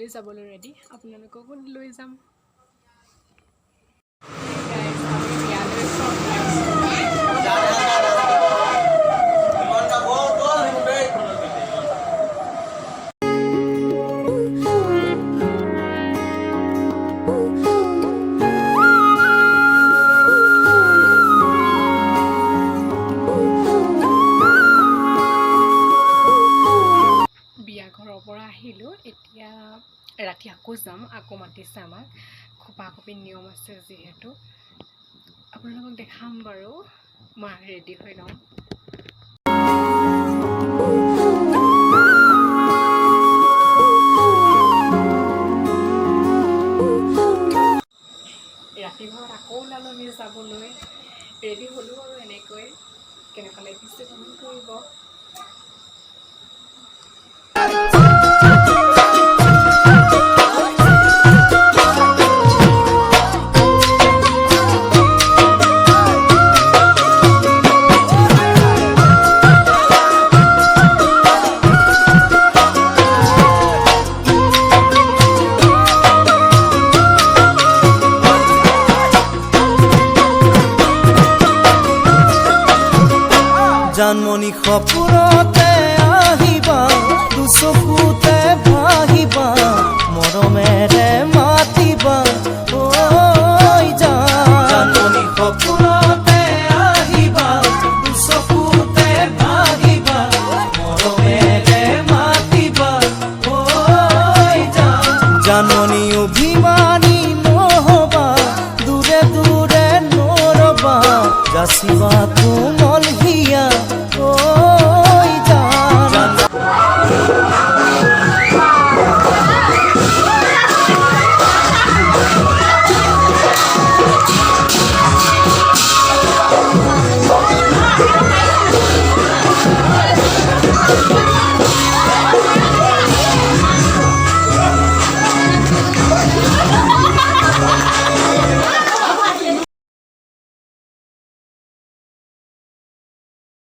বিয়ালৈ যাবলৈ ৰেডি আপোনালোককো লৈ যাম এতিয়া ৰাতি আকৌ যাম আকৌ মাতিছে আমাক খোপা খোপি নিয়ম আছে যিহেতু আপোনালোকক দেখাম বাৰু মই ৰেডি হৈ লওঁ ৰাতিপুৱা আকৌ ওলালো আমি যাবলৈ ৰেডি হ'লোঁ আৰু এনেকৈ কেনেকুৱা লাগিছে কমেণ্ট কৰিব জানমণি সপোনতে আহিবা দুচকুতে ভাহিবা মৰমেৰে মাতিবা ঐ জানমণি সপোনতে আহিবা দুচকুতে ভাহিবা মৰমেৰে মাতিবা ঐ জানমণি অভিমানী নহবা দূৰে দূৰে নৰবা যাচিবা কোমল হিয়া Yeah.